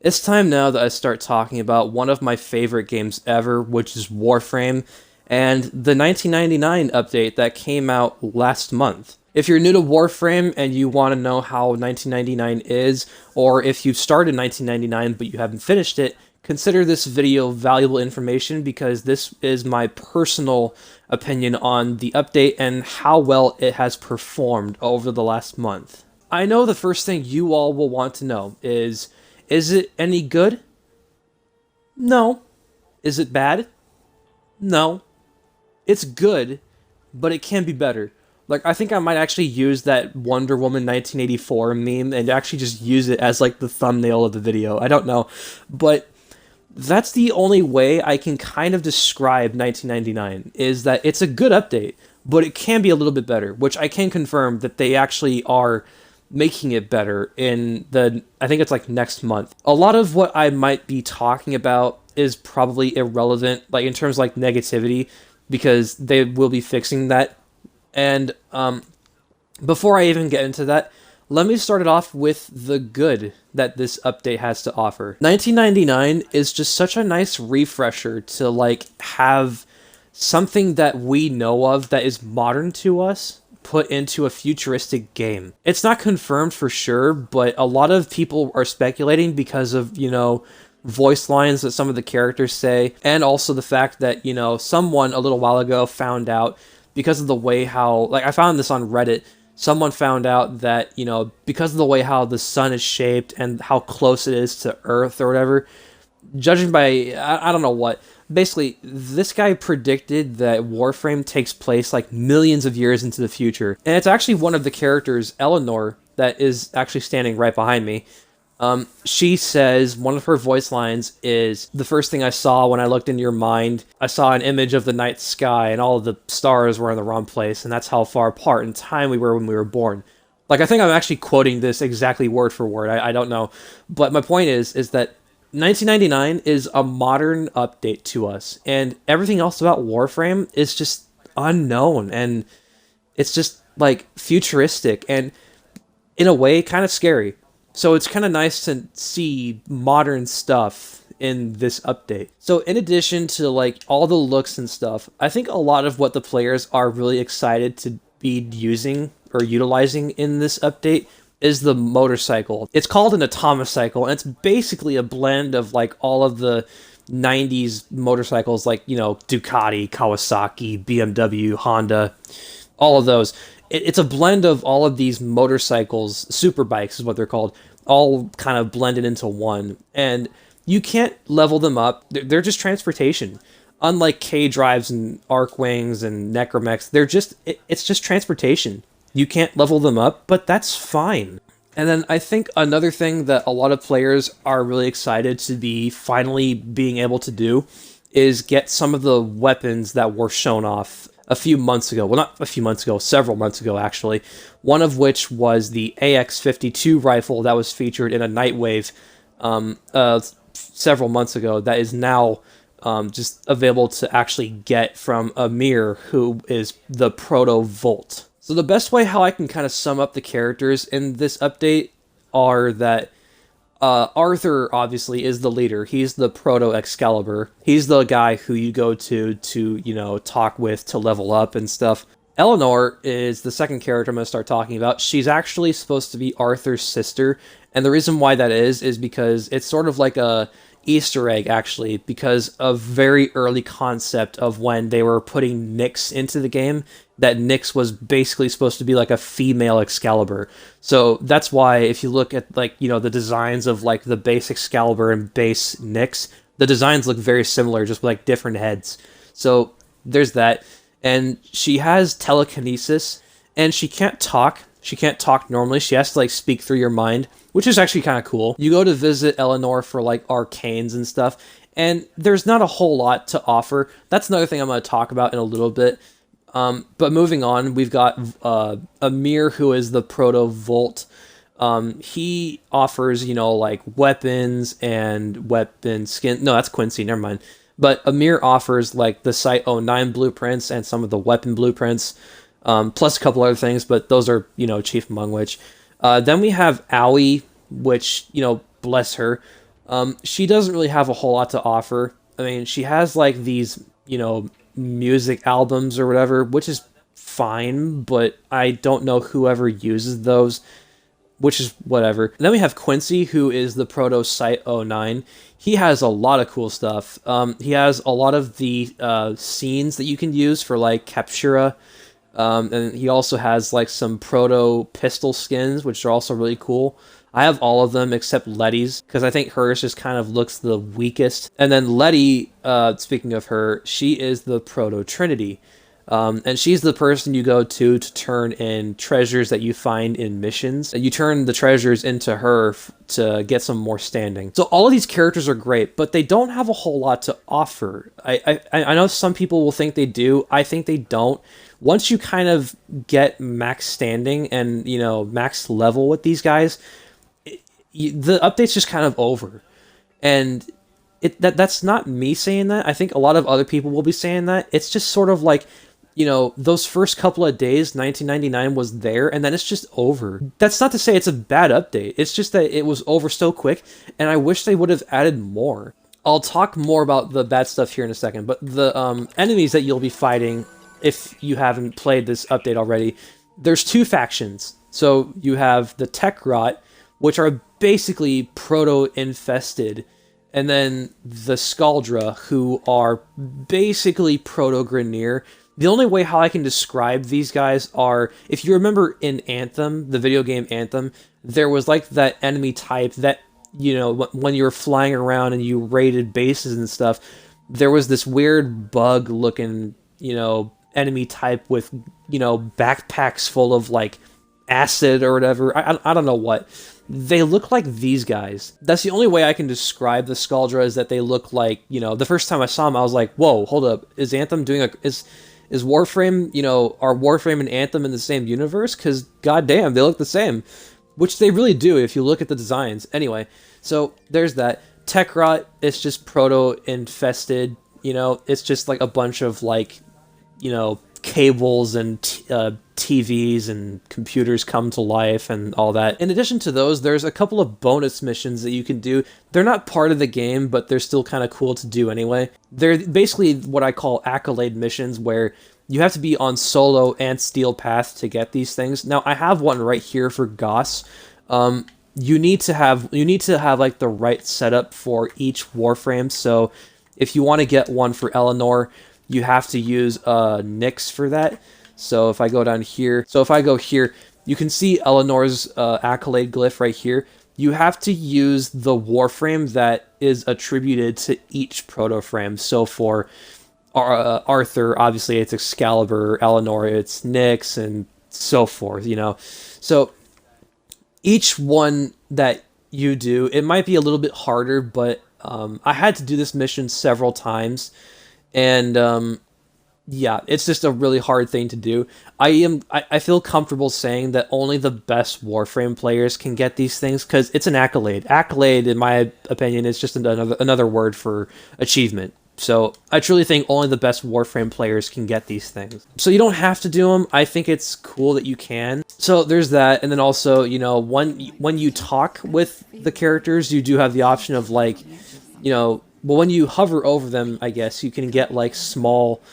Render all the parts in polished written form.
It's time now that I start talking about one of my favorite games ever, which is Warframe, and the 1999 update that came out last month. If you're new to Warframe and you want to know how 1999 is, or if you've started 1999 but you haven't finished it, consider this video valuable information because this is my personal opinion on the update and how well it has performed over the last month. I know the first thing you all will want to know is it any good? No. Is it bad? No. It's good, but it can be better. Like, I think I might actually use that Wonder Woman 1984 meme and actually just use it as, like, the thumbnail of the video. I don't know. But that's the only way I can kind of describe 1999, is that it's a good update, but it can be a little bit better, which I can confirm that they actually are making it better in I think it's like next month. A lot of what I might be talking about is probably irrelevant, like in terms of like negativity, because they will be fixing that. And before I even get into that, let me start it off with the good that this update has to offer. 1999 is just such a nice refresher to like have something that we know of that is modern to us put into a futuristic game. It's not confirmed for sure, but a lot of people are speculating because of, voice lines that some of the characters say, and also the fact that, someone a little while ago found out because of the way how, like I found this on Reddit, someone found out that, because of the way how the sun is shaped and how close it is to Earth or whatever, judging by, I don't know what, basically, this guy predicted that Warframe takes place like millions of years into the future. And it's actually one of the characters, Eleanor, that is actually standing right behind me. She says, one of her voice lines is, "The first thing I saw when I looked into your mind, I saw an image of the night sky and all of the stars were in the wrong place, and that's how far apart in time we were when we were born." Like, I think I'm actually quoting this exactly word for word, I don't know. But my point is that 1999 is a modern update to us, and everything else about Warframe is just unknown, and it's just, like, futuristic, and in a way, kind of scary. So it's kind of nice to see modern stuff in this update. So in addition to, like, all the looks and stuff, I think a lot of what the players are really excited to be using or utilizing in this update is the motorcycle. It's called an atomocycle, and it's basically a blend of like all of the 90s motorcycles like, Ducati, Kawasaki, BMW, Honda, all of those. It's a blend of all of these motorcycles, super bikes is what they're called, all kind of blended into one. And you can't level them up. They're just transportation. Unlike K-Drives and Arcwings and Necromechs, it's just transportation. You can't level them up, but that's fine. And then I think another thing that a lot of players are really excited to be finally being able to do is get some of the weapons that were shown off a few months ago. Well, not a few months ago, several months ago, actually. One of which was the AX-52 rifle that was featured in a Nightwave several months ago that is now just available to actually get from Amir, who is the Proto-Volt. So the best way how I can kind of sum up the characters in this update are that Arthur, obviously, is the leader. He's the Proto-Excalibur. He's the guy who you go to, talk with to level up and stuff. Eleanor is the second character I'm going to start talking about. She's actually supposed to be Arthur's sister, and the reason why that is because it's sort of like a Easter egg, actually, because of very early concept of when they were putting Nyx into the game, that Nyx was basically supposed to be like a female Excalibur. So that's why if you look at like, the designs of like the base Excalibur and base Nyx, the designs look very similar, just with like different heads. So there's that. And she has telekinesis, and she can't talk. She can't talk normally. She has to like speak through your mind, which is actually kind of cool. You go to visit Eleanor for like arcanes and stuff, and there's not a whole lot to offer. That's another thing I'm going to talk about in a little bit. But moving on, we've got Amir, who is the Proto-Volt. He offers, like weapons and weapon skin. No, that's Quincy, never mind. But Amir offers like the Site-09 blueprints and some of the weapon blueprints, plus a couple other things, but those are, chief among which. Then we have Owie, which, bless her, She doesn't really have a whole lot to offer. I mean, she has like these, music albums or whatever, which is fine, but I don't know whoever uses those, which is whatever. And then we have Quincy, who is the Proto Site 09. He has a lot of cool stuff. He has a lot of the scenes that you can use for like Captura. And he also has like some Proto pistol skins, which are also really cool. I have all of them except Letty's, because I think hers just kind of looks the weakest. And then Letty, speaking of her, she is the Proto Trinity. And she's the person you go to turn in treasures that you find in missions. And you turn the treasures into her to get some more standing. So all of these characters are great, but they don't have a whole lot to offer. I know some people will think they do. I think they don't. Once you kind of get max standing and, max level with these guys, the update's just kind of over. And that's not me saying that. I think a lot of other people will be saying that. It's just sort of like, those first couple of days, 1999 was there, and then it's just over. That's not to say it's a bad update. It's just that it was over so quick, and I wish they would have added more. I'll talk more about the bad stuff here in a second, but the enemies that you'll be fighting, if you haven't played this update already, there's two factions. So you have the Tech Rot, which are basically proto-infested, and then the Scaldra, who are basically proto-Grineer. The only way how I can describe these guys are, if you remember in Anthem, the video game Anthem, there was like that enemy type that, when you were flying around and you raided bases and stuff, there was this weird bug-looking, enemy type with, backpacks full of like acid or whatever. I don't know what. They look like these guys. That's the only way I can describe the Scaldra, is that they look like, the first time I saw them, I was like, whoa, hold up. Is Anthem doing is Warframe, are Warframe and Anthem in the same universe? Because goddamn, they look the same. Which they really do if you look at the designs. Anyway, so there's that. Tech Rot, it's just proto-infested, it's just like a bunch of like, cables and TVs and computers come to life and all that. In addition to those, there's a couple of bonus missions that you can do. They're not part of the game, but they're still kind of cool to do anyway. They're basically what I call Accolade missions, where you have to be on Solo and Steel Path to get these things. Now, I have one right here for Goss. You need to have like the right setup for each Warframe. So if you want to get one for Eleanor, you have to use Nyx for that. So if I go down here, you can see Eleanor's Accolade glyph right here. You have to use the Warframe that is attributed to each proto-frame. So for Arthur, obviously it's Excalibur, Eleanor, it's Nyx, and so forth, So each one that you do, it might be a little bit harder, but I had to do this mission several times. And yeah, it's just a really hard thing to do. I feel comfortable saying that only the best Warframe players can get these things, because it's an accolade. Accolade, in my opinion, is just another word for achievement. So I truly think only the best Warframe players can get these things. So you don't have to do them. I think it's cool that you can. So there's that, and then also, when you talk with the characters, you do have the option of like, well, when you hover over them, I guess, you can get, like, small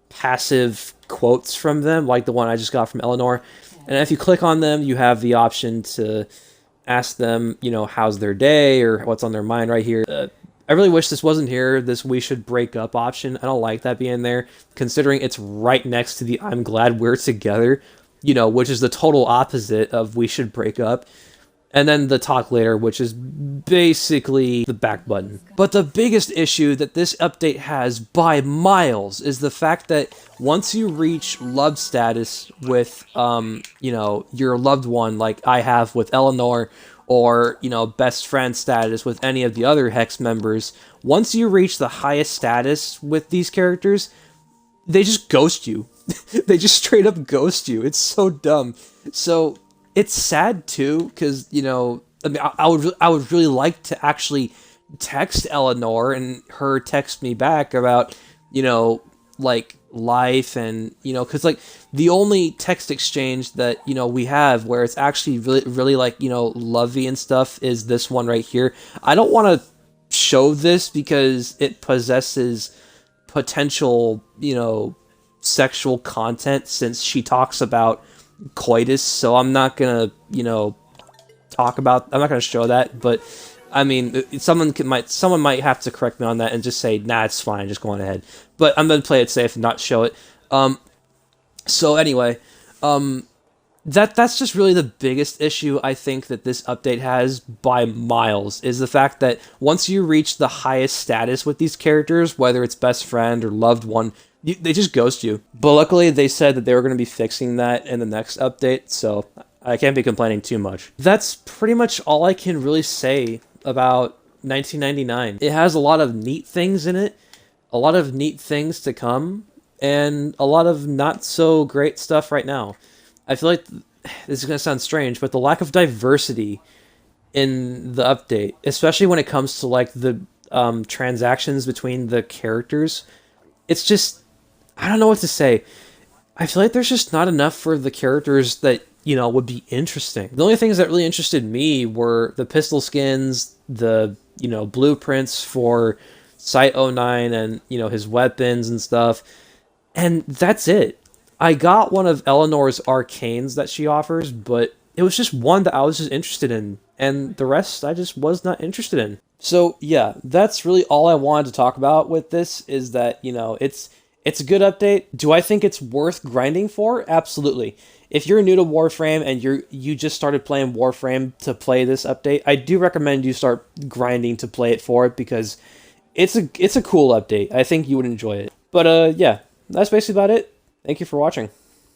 passive quotes from them, like the one I just got from Eleanor. And if you click on them, you have the option to ask them, how's their day, or what's on their mind right here. I really wish this wasn't here, this we should break up option. I don't like that being there, considering it's right next to the I'm glad we're together, which is the total opposite of we should break up. And then the talk later, which is basically the back button. But the biggest issue that this update has by miles is the fact that once you reach love status with, your loved one, like I have with Eleanor, or, best friend status with any of the other Hex members, once you reach the highest status with these characters, they just ghost you. They just straight up ghost you. It's so dumb. So it's sad too, because, I would really like to actually text Eleanor and her text me back about, like life and, because like the only text exchange that, we have where it's actually really like, lovey and stuff is this one right here. I don't want to show this because it possesses potential, sexual content, since she talks about coitus, so I'm not gonna, I'm not gonna show that, but I mean, someone might have to correct me on that and just say, nah, it's fine, just go on ahead. But I'm gonna play it safe and not show it. So anyway, that's just really the biggest issue I think that this update has by miles, is the fact that once you reach the highest status with these characters, whether it's best friend or loved one, they just ghost you. But luckily, they said that they were going to be fixing that in the next update, so I can't be complaining too much. That's pretty much all I can really say about 1999. It has a lot of neat things in it, a lot of neat things to come, and a lot of not so great stuff right now. I feel like this is going to sound strange, but the lack of diversity in the update, especially when it comes to like the transactions between the characters, it's just, I don't know what to say. I feel like there's just not enough for the characters that, would be interesting. The only things that really interested me were the pistol skins, the, blueprints for Site 09 and, his weapons and stuff. And that's it. I got one of Eleanor's arcanes that she offers, but it was just one that I was just interested in, and the rest I just was not interested in. So yeah, that's really all I wanted to talk about with this, is that, it's a good update. Do I think it's worth grinding for? Absolutely. If you're new to Warframe and you just started playing Warframe to play this update, I do recommend you start grinding to play it for it, because it's a cool update. I think you would enjoy it. But yeah, that's basically about it. Thank you for watching.